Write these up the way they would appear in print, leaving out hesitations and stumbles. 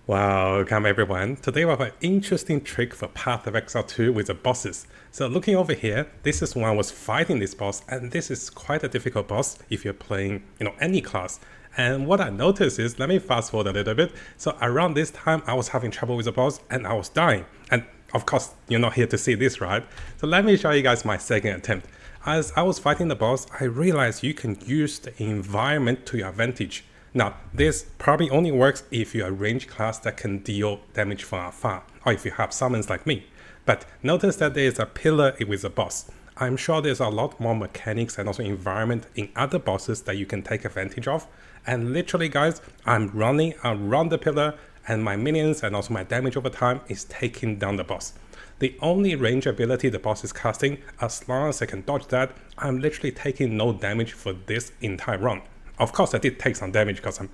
Welcome everyone. Today we have an interesting trick for Path of Exile 2 with the bosses. So looking over here, this is when I was fighting this boss, and this is quite a difficult boss if you're playing, any class. And what I noticed is, let me fast forward a little bit. So around this time, I was having trouble with the boss and I was dying. And of course, you're not here to see this, right? So let me show you guys my second attempt. As I was fighting the boss, I realized you can use the environment to your advantage. Now, this probably only works if you're a range class that can deal damage from afar, or if you have summons like me. But notice that there is a pillar with a boss. I'm sure there's a lot more mechanics and also environment in other bosses that you can take advantage of. And literally guys, I'm running around the pillar and my minions and also my damage over time is taking down the boss. The only range ability the boss is casting, as long as I can dodge that, I'm literally taking no damage for this entire run. Of course, I did take some damage because I'm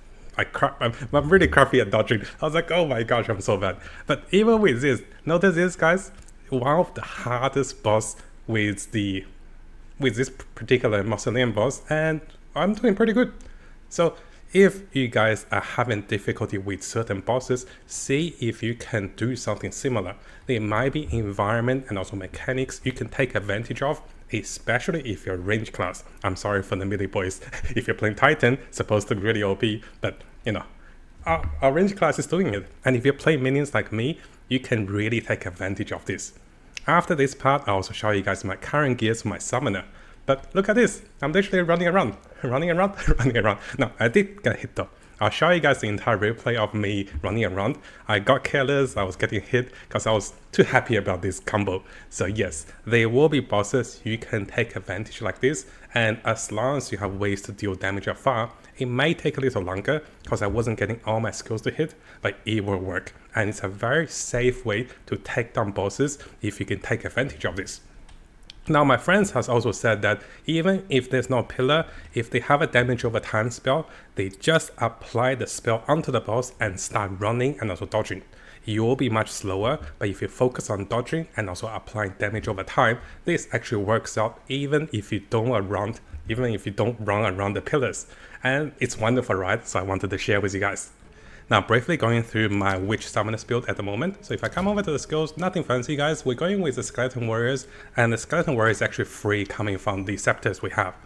really crappy at dodging. I was like, oh my gosh, I'm so bad. But even with this, notice this, guys. One of the hardest boss with this particular mausoleum boss, and I'm doing pretty good. So if you guys are having difficulty with certain bosses, see if you can do something similar. There might be environment and also mechanics you can take advantage of, especially if you're range class. I'm sorry for the melee boys. If you're playing Titan, supposed to be really OP, but our range class is doing it. And if you play minions like me, you can really take advantage of this. After this part, I'll also show you guys my current gears for my summoner. But look at this, I'm literally running around. No, I did get hit though. I'll show you guys the entire replay of me running around. I got careless, I was getting hit because I was too happy about this combo. So yes, there will be bosses you can take advantage like this, and as long as you have ways to deal damage afar, it may take a little longer because I wasn't getting all my skills to hit, but it will work. And it's a very safe way to take down bosses if you can take advantage of this. Now my friends has also said that even if there's no pillar, if they have a damage over time spell, they just apply the spell onto the boss and start running and also dodging. You will be much slower, but if you focus on dodging and also applying damage over time, this actually works out even if you don't run around the pillars. And it's wonderful, right? So I wanted to share with you guys. Now, briefly going through my witch summoners build at the moment. So if I come over to the skills, nothing fancy guys, we're going with the skeleton warriors, and the skeleton warrior is actually free coming from the scepters we have.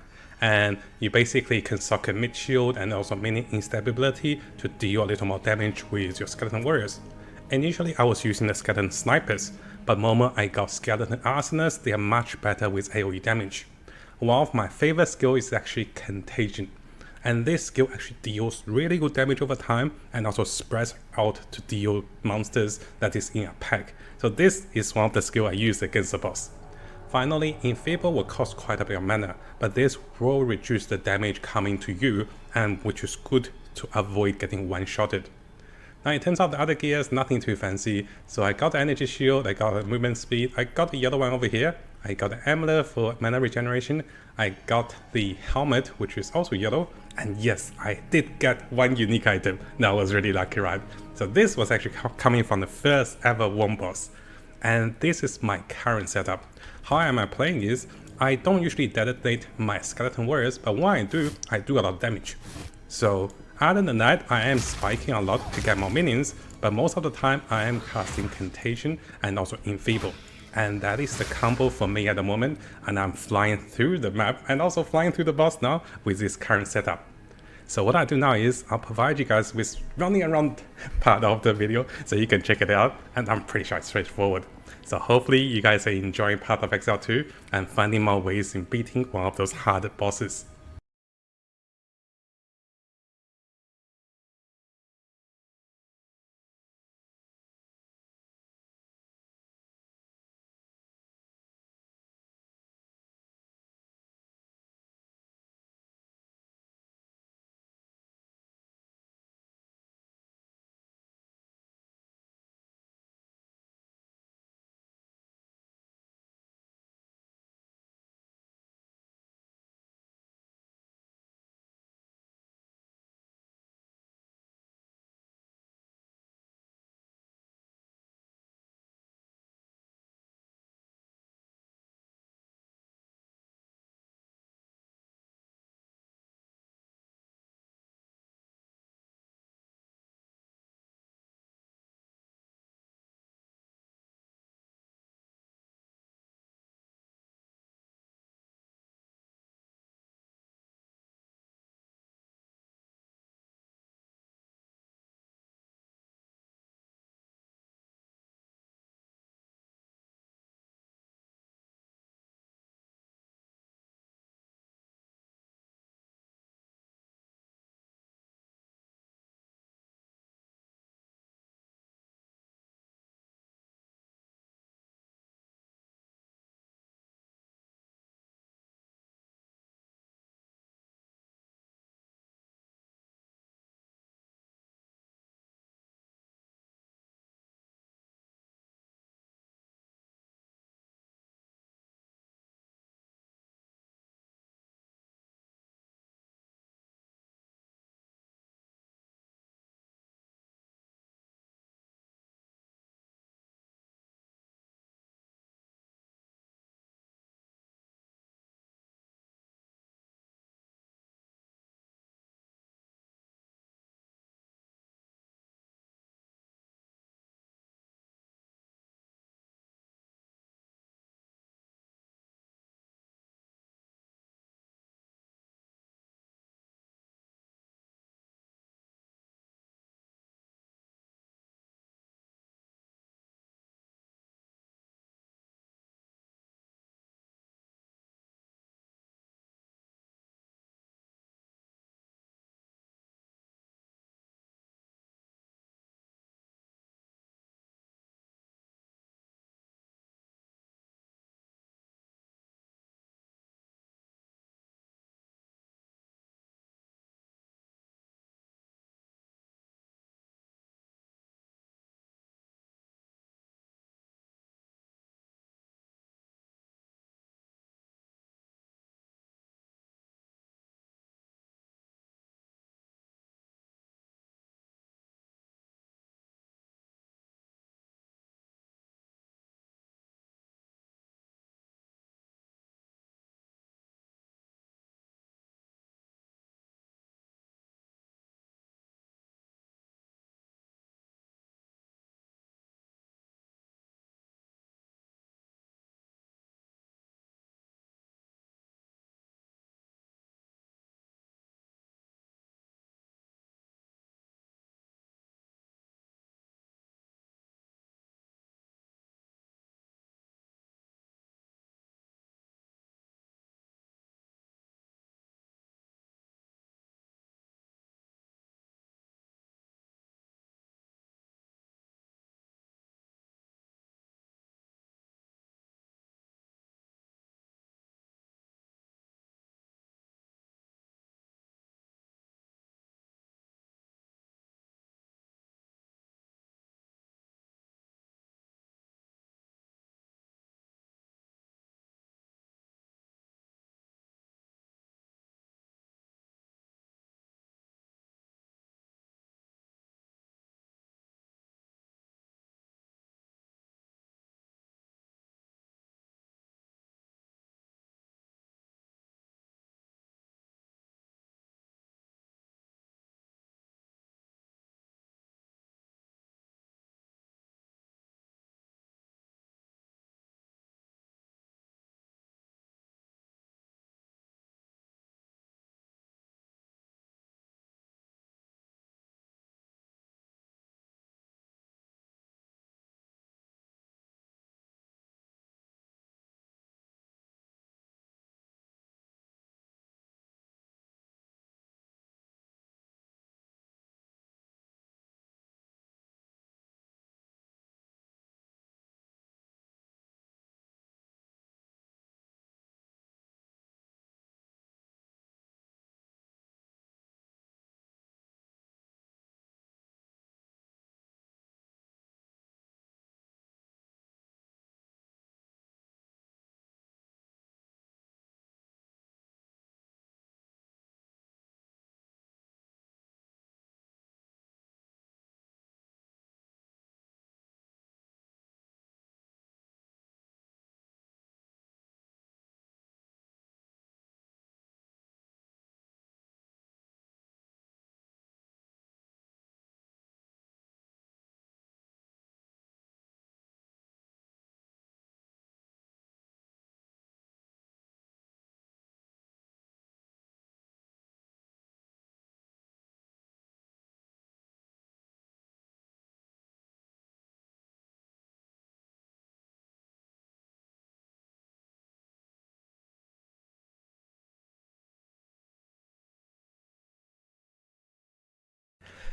And you basically can suck a mid shield and also mini instability to deal a little more damage with your skeleton warriors. Initially I was using the skeleton snipers, but the moment I got skeleton arseners, they are much better with AoE damage. One of my favorite skills is actually contagion. And this skill actually deals really good damage over time and also spreads out to deal monsters that is in a pack. So this is one of the skills I use against the boss. Finally, Enfeeble will cost quite a bit of mana, but this will reduce the damage coming to you, and which is good to avoid getting one-shotted. Now it turns out the other gears, nothing too fancy, so I got the energy shield, I got the movement speed, I got the yellow one over here, I got the amulet for mana regeneration, I got the helmet which is also yellow, and yes, I did get one unique item. That was really lucky, right? So this was actually coming from the first ever one boss. And this is my current setup. How am I playing is, I don't usually detonate my skeleton warriors, but when I do a lot of damage. So other than that, I am spiking a lot to get more minions, but most of the time I am casting Contagion and also Enfeeble. And that is the combo for me at the moment, and I'm flying through the map and also flying through the boss now with this current setup. So what I do now is I'll provide you guys with running around part of the video so you can check it out, and I'm pretty sure it's straightforward. So hopefully you guys are enjoying Path of Exile 2 and finding more ways in beating one of those hard bosses.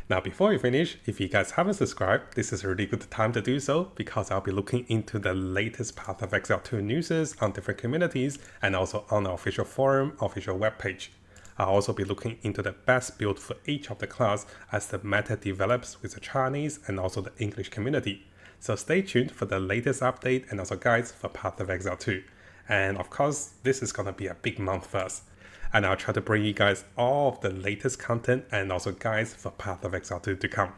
Now, before we finish, if you guys haven't subscribed, this is a really good time to do so because I'll be looking into the latest Path of Exile 2 news on different communities and also on the official forum, official webpage. I'll also be looking into the best build for each of the class as the meta develops with the Chinese and also the English community. So stay tuned for the latest update and also guides for Path of Exile 2. And of course, this is gonna be a big month for us. And I'll try to bring you guys all of the latest content and also guides for Path of Exile 2 to come.